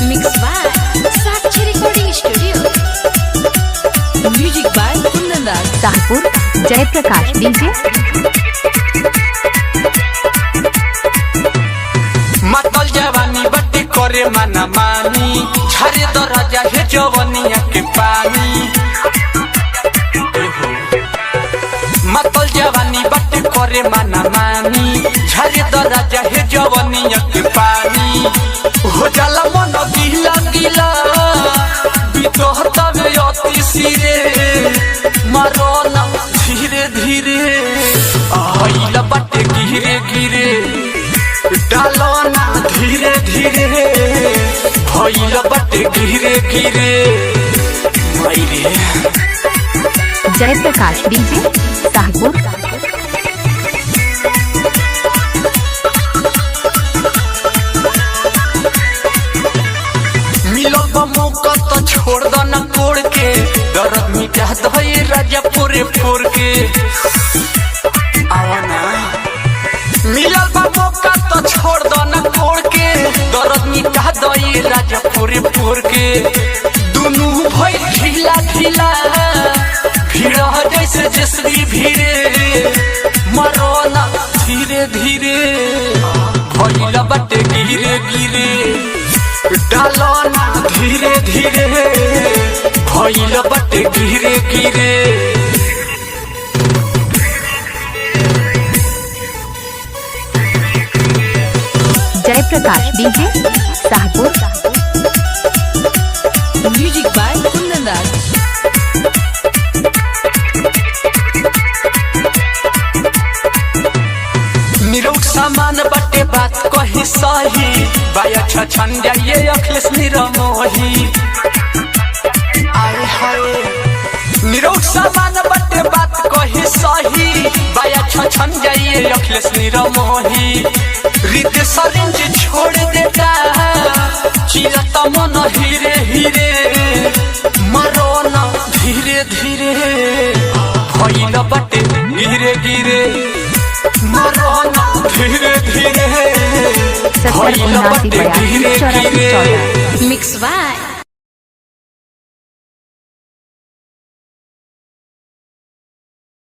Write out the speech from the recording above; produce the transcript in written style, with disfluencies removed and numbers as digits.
Mixed by Sakshi Recording Studio. Music by Kundan Das. Shahpur Jayprakash DJ. मतल जवानी बट्टी करे मना मानी झरे तो राजा है जवनिया के पानी। मतल जवानी बट्टी करे मना मानी झरे तो राजा है जवनिया के पानी। हो जाला मन गीला गीला बितोहता में अति सिरे मारो ना धीरे धीरे आइला बट्टे गिरे गिरे डालो ना धीरे धीरे भइला बट्टे गिरे गिरे मायरे। जयप्रकाश डीजे शाहपुर। मिलो मौका तो छोड़ दो न कोड़ के दर्द मिटा दो ये राजा पूरे फोर के आवा ना। मिलल बा मौका तो छोड़ दो न कोड़ के दर्द मिटा दो ये राजा पूरे फोर के। दोनों भाई ढीला ढीला भीड़ जैसे जसरी भीरे मरो ना धीरे धीरे भइला बट्टे गिरे गिरे डालो ना धीरे धीरे भइला बट्टे गिरे गिरे। Jayprakash DJ Shahpur. Music by Kundan Das. निरुक सामान बट्टे बात कही सही बाया छछन जाइए अखिलेश निरमोही। आए हाय निरुक सामान बट्टे बात कही सही बाया छछन जाइए अखिलेश निरमोही। रित सरिंज छोड़ देता चिरता मन हीरे हीरे मरो ना धीरे धीरे भइला बट्टे गिरे गिरे मरो ना धीरे धीरे भइला बट्टे गिरे गिरे। Mixed by